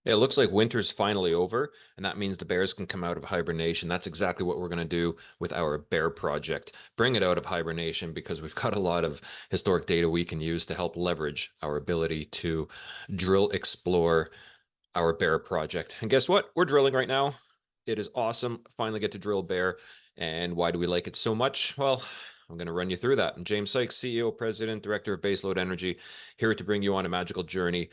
It looks like winter's finally over, and that means the bears can come out of hibernation. That's exactly what we're going to do with our bear project. Bring it out of hibernation because we've got a lot of historic data we can use to help leverage our ability to drill, explore our bear project. And guess what? We're drilling right now. It is awesome. Finally get to drill bear. And why do we like it so much? Well, I'm going to run you through that. I'm James Sykes, CEO, President, Director of Baselode Energy, here to bring you on a magical journey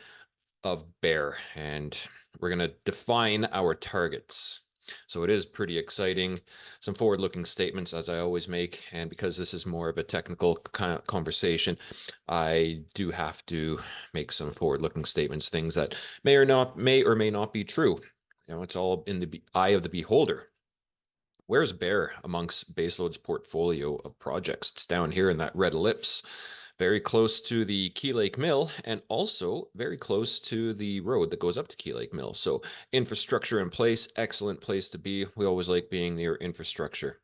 of bear, and we're going to define our targets. So it is pretty exciting. Some forward-looking statements, as I always make, and because this is more of a technical kind of conversation, I do have to make some forward-looking statements, things that may or may not be true. It's all in the eye of the beholder. Where's Bear amongst Baselode's portfolio of projects? It's down here in that red ellipse, very close to the Key Lake Mill and also very close to the road that goes up to Key Lake Mill. So infrastructure in place, excellent place to be. We always like being near infrastructure.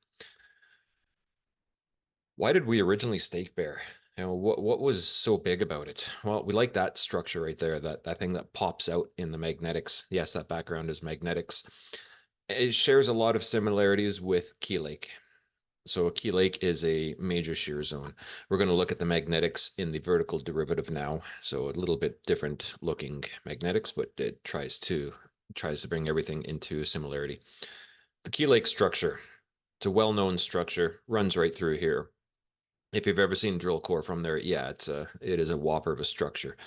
Why did we originally stake Bear? What was so big about it? Well, we like that structure right there, that thing that pops out in the magnetics. Yes, that background is magnetics. It shares a lot of similarities with Key Lake. So Key Lake is a major shear zone. We're going to look at the magnetics in the vertical derivative now. So a little bit different looking magnetics, but it tries to bring everything into similarity. The Key Lake structure, it's a well-known structure, runs right through here. If you've ever seen drill core from there, yeah, it is a whopper of a structure.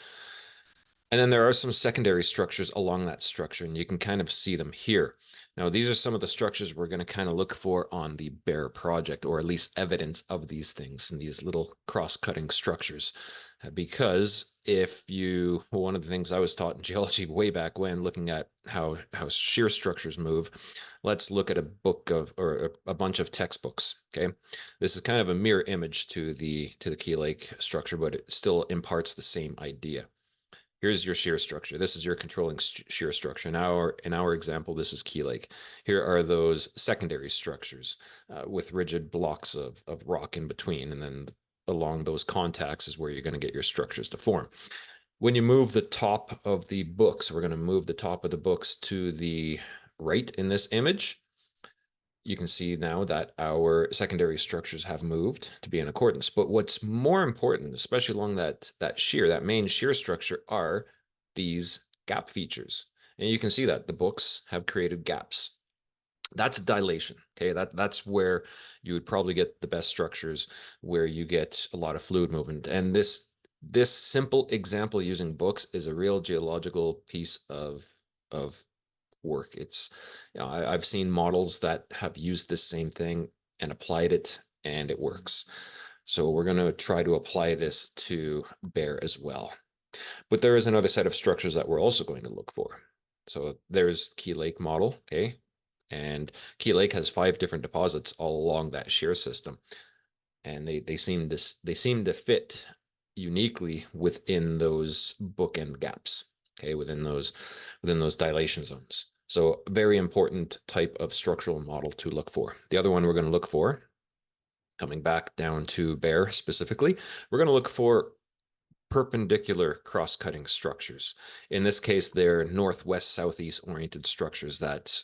And then there are some secondary structures along that structure, and you can kind of see them here. Now, these are some of the structures we're going to kind of look for on the Bear project, or at least evidence of these things and these little cross-cutting structures. Because one of the things I was taught in geology way back when, looking at how shear structures move, let's look at a book of, or a bunch of textbooks. Okay, this is kind of a mirror image to the Key Lake structure, but it still imparts the same idea. Here's your shear structure. This is your controlling shear structure. In our example, this is Key Lake. Here are those secondary structures with rigid blocks of rock in between. And then along those contacts is where you're going to get your structures to form. When you move the top of the books, we're going to move the top of the books to the right in this image. You can see now that our secondary structures have moved to be in accordance. But what's more important, especially along that main shear structure, are these gap features. And you can see that the books have created gaps. That's dilation. Okay, that's where you would probably get the best structures, where you get a lot of fluid movement. And this simple example using books is a real geological piece of work. I've seen models that have used this same thing and applied it, and it works. So we're going to try to apply this to Bear as well. But there is another set of structures that we're also going to look for. So there's Key Lake model, okay? And Key Lake has 5 different deposits all along that shear system. And they seem to fit uniquely within those bookend gaps, okay, within those dilation zones. So very important type of structural model to look for. The other one we're going to look for, coming back down to Bear specifically, we're going to look for perpendicular cross-cutting structures. In this case, they're northwest southeast oriented structures that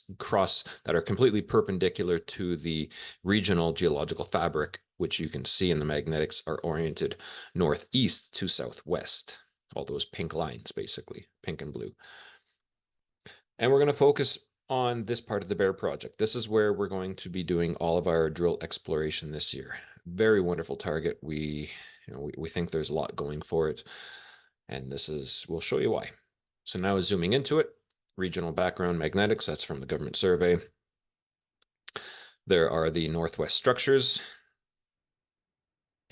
are completely perpendicular to the regional geological fabric, which you can see in the magnetics are oriented northeast to southwest. All those pink lines, basically, pink and blue. And we're going to focus on this part of the Bear project. This is where we're going to be doing all of our drill exploration this year. Very wonderful target. We think there's a lot going for it, and we'll show you why. So now zooming into it, regional background magnetics, that's from the government survey. There are the northwest structures.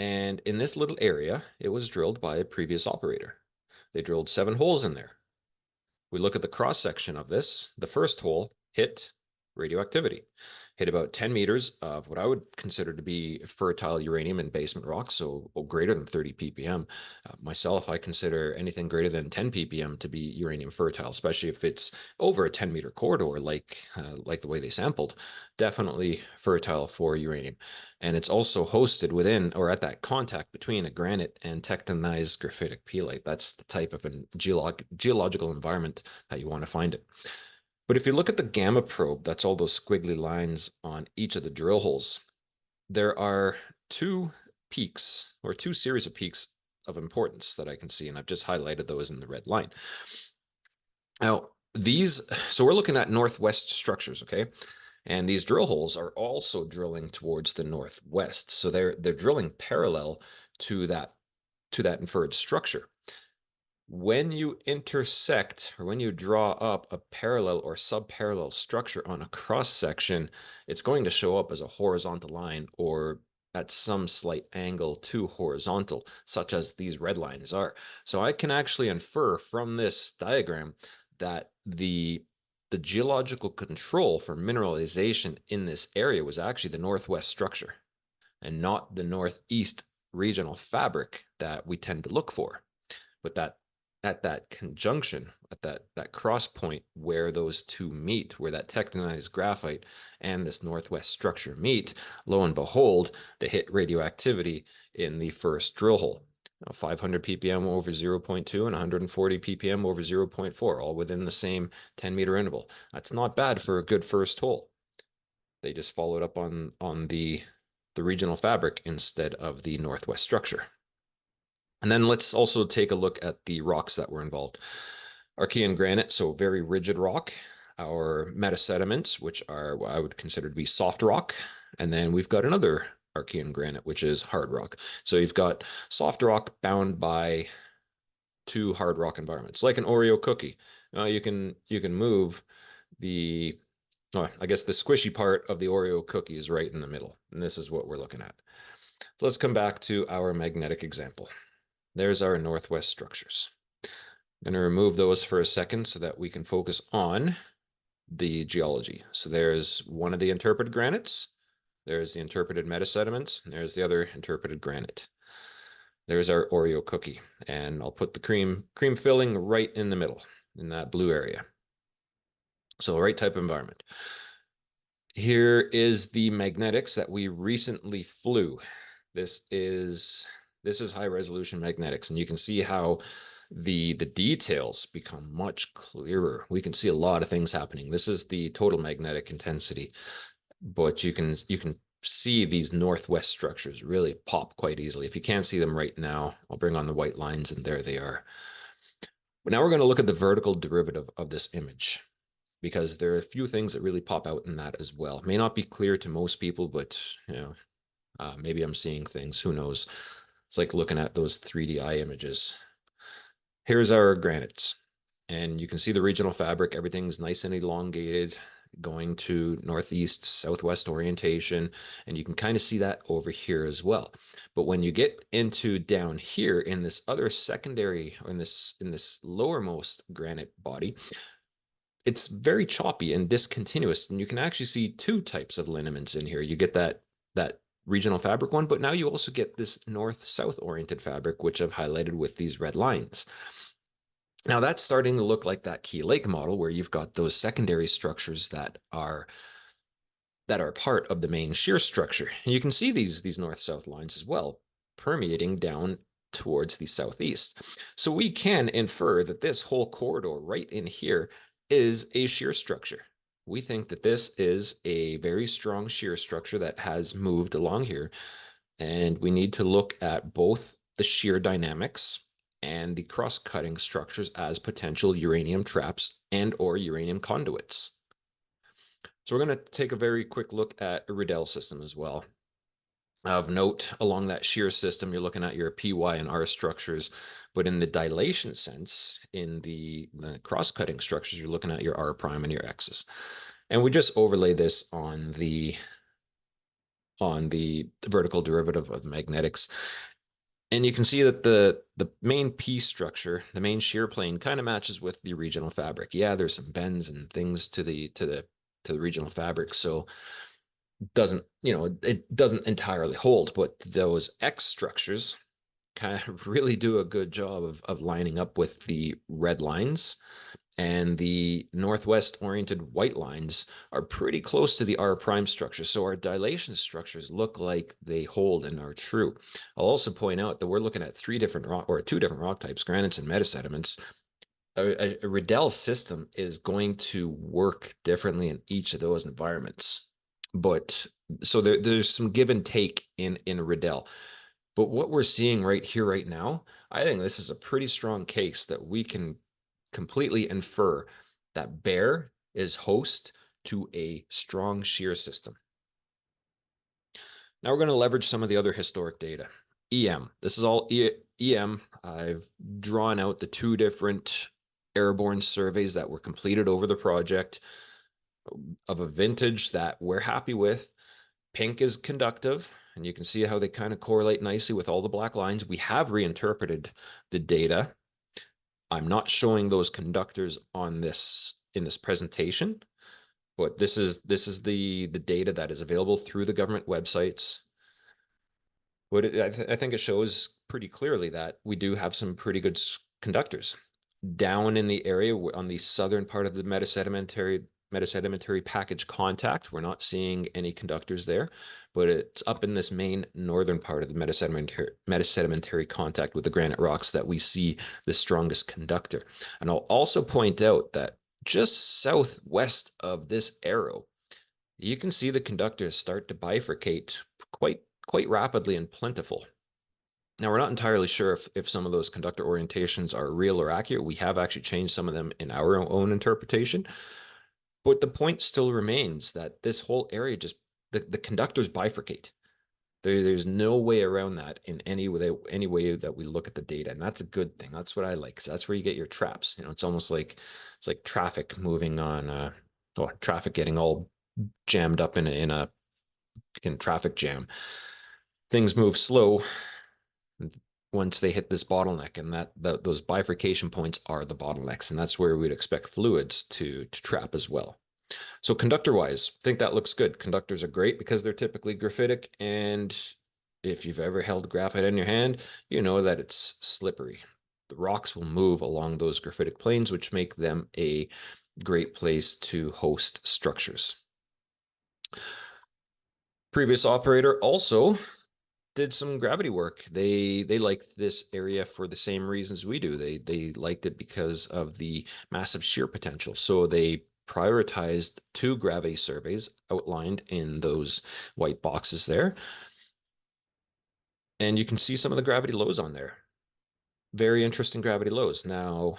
And in this little area, it was drilled by a previous operator. They drilled 7 holes in there. We look at the cross section of this. The first hole hit radioactivity. hit about 10 meters of what I would consider to be fertile uranium in basement rock, so greater than 30 ppm. Myself, I consider anything greater than 10 ppm to be uranium fertile, especially if it's over a 10-meter corridor, like the way they sampled. Definitely fertile for uranium. And it's also hosted within or at that contact between a granite and tectonized graphitic peelite. That's the type of geological environment that you want to find it. But if you look at the gamma probe, that's all those squiggly lines on each of the drill holes. There are two peaks or two series of peaks of importance that I can see, and I've just highlighted those in the red line. Now, so we're looking at northwest structures, okay? And these drill holes are also drilling towards the northwest. So they're drilling parallel to that inferred structure. When you intersect or when you draw up a parallel or subparallel structure on a cross section, it's going to show up as a horizontal line or at some slight angle to horizontal, such as these red lines are. So I can actually infer from this diagram that the geological control for mineralization in this area was actually the northwest structure and not the northeast regional fabric that we tend to look for. But that at that conjunction, at that cross point where those two meet, where that tectonized graphite and this northwest structure meet, lo and behold, they hit radioactivity in the first drill hole. 500 ppm over 0.2 and 140 ppm over 0.4, all within the same 10-meter interval. That's not bad for a good first hole. They just followed up on the regional fabric instead of the northwest structure. And then let's also take a look at the rocks that were involved. Archean granite, so very rigid rock. Our metasediments, which are what I would consider to be soft rock. And then we've got another Archean granite, which is hard rock. So you've got soft rock bound by two hard rock environments, like an Oreo cookie. You can move the, oh, I guess the squishy part of the Oreo cookie is right in the middle. And this is what we're looking at. So let's come back to our magnetic example. There's our northwest structures. I'm going to remove those for a second so that we can focus on the geology. So there's one of the interpreted granites, there's the interpreted metasediments, and there's the other interpreted granite. There's our Oreo cookie, and I'll put the cream filling right in the middle in that blue area. So right type of environment. Here is the magnetics that we recently flew. This is high resolution magnetics, and you can see how the details become much clearer. We can see a lot of things happening. This is the total magnetic intensity, but you can see these northwest structures really pop quite easily. If you can't see them right now, I'll bring on the white lines, and there they are. But now we're going to look at the vertical derivative of this image, because there are a few things that really pop out in that as well. It may not be clear to most people, but maybe I'm seeing things. Who knows? It's like looking at those 3D images. Here's our granites, and you can see the regional fabric. Everything's nice and elongated, going to northeast, southwest orientation, and you can kind of see that over here as well. But when you get into down here in this other secondary, or in this lowermost granite body, it's very choppy and discontinuous, and you can actually see two types of lineaments in here. You get that regional fabric one, but now you also get this north-south oriented fabric, which I've highlighted with these red lines. Now that's starting to look like that Key Lake model, where you've got those secondary structures that are part of the main shear structure. And you can see these north-south lines as well, permeating down towards the southeast. So we can infer that this whole corridor right in here is a shear structure. We think that this is a very strong shear structure that has moved along here, and we need to look at both the shear dynamics and the cross-cutting structures as potential uranium traps and or uranium conduits. So we're going to take a very quick look at a Riddell system as well. Of note, along that shear system, you're looking at your PY and R structures, but in the dilation sense, in the cross-cutting structures, you're looking at your R prime and your X's. And we just overlay this on the vertical derivative of magnetics. And you can see that the main P structure, the main shear plane, kind of matches with the regional fabric. Yeah, there's some bends and things to the regional fabric. So doesn't, it doesn't entirely hold, but those X structures kind of really do a good job of lining up with the red lines, and the northwest oriented white lines are pretty close to the R prime structure. So our dilation structures look like they hold and are true. I'll also point out that we're looking at three different rock or two different rock types, granites and metasediments. A Riddell system is going to work differently in each of those environments. But so there's some give and take in Riddell. But what we're seeing right here, right now, I think this is a pretty strong case that we can completely infer that Bear is host to a strong shear system. Now we're going to leverage some of the other historic data. EM. This is all EM. I've drawn out the two different airborne surveys that were completed over the project of a vintage that we're happy with. Pink is conductive, and you can see how they kind of correlate nicely with all the black lines. We have reinterpreted the data. I'm not showing those conductors on this in this presentation, but this is the data that is available through the government websites. But I think it shows pretty clearly that we do have some pretty good conductors down in the area on the southern part of the metasedimentary package contact. We're not seeing any conductors there, but it's up in this main northern part of the metasedimentary contact with the granite rocks that we see the strongest conductor. And I'll also point out that just southwest of this arrow, you can see the conductors start to bifurcate quite rapidly and plentiful. Now, we're not entirely sure if some of those conductor orientations are real or accurate. We have actually changed some of them in our own interpretation. But the point still remains that this whole area just, the conductors bifurcate. There's no way around that in any way that we look at the data. And that's a good thing. That's what I like, because that's where you get your traps. It's almost like it's like traffic moving on, traffic getting all jammed up in traffic jam. Things move slow once they hit this bottleneck, and those bifurcation points are the bottlenecks, and that's where we'd expect fluids to trap as well. So conductor wise, I think that looks good. Conductors are great because they're typically graphitic, and if you've ever held graphite in your hand, you know that it's slippery. The rocks will move along those graphitic planes, which make them a great place to host structures. Previous operator also did some gravity work. They liked this area for the same reasons we do. They liked it because of the massive shear potential. So they prioritized two gravity surveys outlined in those white boxes there. And you can see some of the gravity lows on there. Very interesting gravity lows. Now,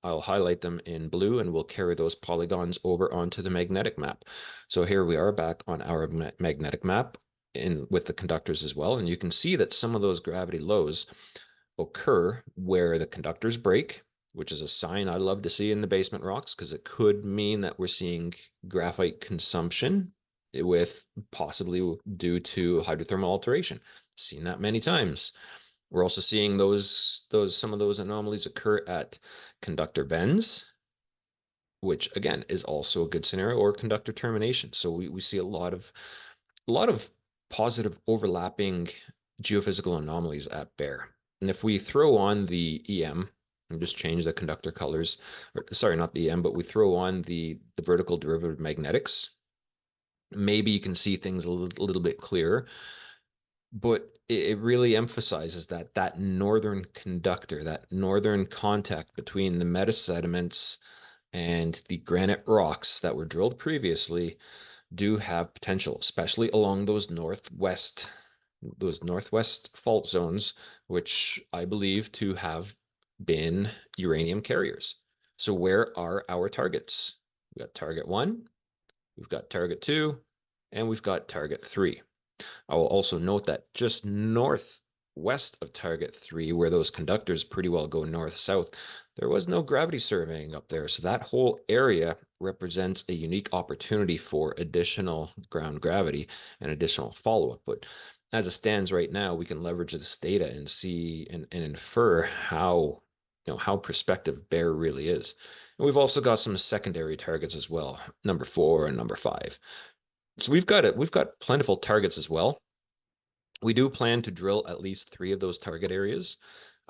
I'll highlight them in blue and we'll carry those polygons over onto the magnetic map. So here we are back on our magnetic map with the conductors as well. And you can see that some of those gravity lows occur where the conductors break, which is a sign I love to see in the basement rocks, because it could mean that we're seeing graphite consumption with possibly due to hydrothermal alteration. Seen that many times. We're also seeing some of those anomalies occur at conductor bends, which again is also a good scenario, or conductor termination. So we see a lot of positive overlapping geophysical anomalies at Bear. And if we throw on the EM and just change the conductor colors, or, sorry, not the EM, but we throw on the vertical derivative magnetics, maybe you can see things a little bit clearer. But it really emphasizes that northern conductor, that northern contact between the metasediments and the granite rocks that were drilled previously do have potential, especially along those northwest fault zones, which I believe to have been uranium carriers. So where are our targets? We've got target 1, we've got target 2, and we've got target 3. I will also note that just northwest of target 3, where those conductors pretty well go north-south, there was no gravity surveying up there. So that whole area represents a unique opportunity for additional ground gravity and additional follow-up. But as it stands right now, we can leverage this data and see and infer how prospective Bear really is. And we've also got some secondary targets as well, number 4 and number 5. So we've got plentiful targets as well. We do plan to drill at least three of those target areas,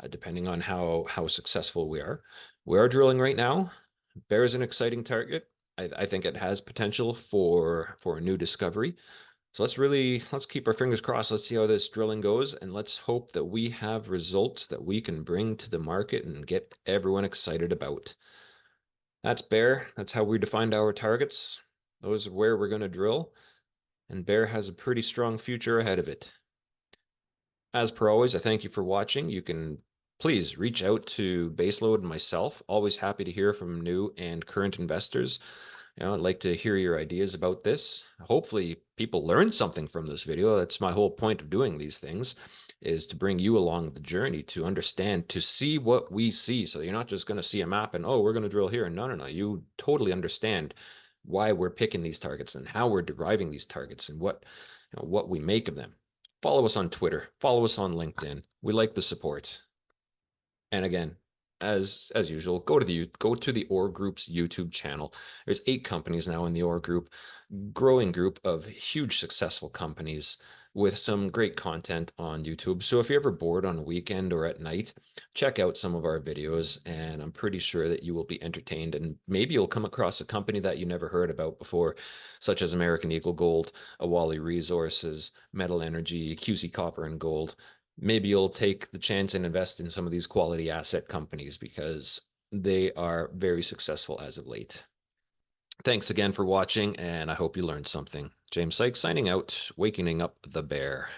depending on how successful we are. We are drilling right now. Bear is an exciting target. I think it has potential for a new discovery. So let's keep our fingers crossed. Let's see how this drilling goes, and let's hope that we have results that we can bring to the market and get everyone excited about. That's Bear. That's how we defined our targets. Those are where we're going to drill, and Bear has a pretty strong future ahead of it. As per always, I thank you for watching. You can please reach out to Baselode and myself. Always happy to hear from new and current investors. I'd like to hear your ideas about this. Hopefully, people learn something from this video. That's my whole point of doing these things, is to bring you along the journey to understand, to see what we see. So you're not just going to see a map and, oh, we're going to drill here. No, no, no. You totally understand why we're picking these targets and how we're deriving these targets and what we make of them. Follow us on Twitter. Follow us on LinkedIn. We like the support. And again, as usual, go to the Ore Group's YouTube channel. There's 8 companies now in the Ore Group, growing group of huge successful companies with some great content on YouTube. So if you're ever bored on a weekend or at night, check out some of our videos, and I'm pretty sure that you will be entertained, and maybe you'll come across a company that you never heard about before, such as American Eagle Gold, Awali Resources, Metal Energy, QC Copper and Gold. Maybe you'll take the chance and invest in some of these quality asset companies because they are very successful as of late. Thanks again for watching, and I hope you learned something. James Sykes signing out, waking up the bear.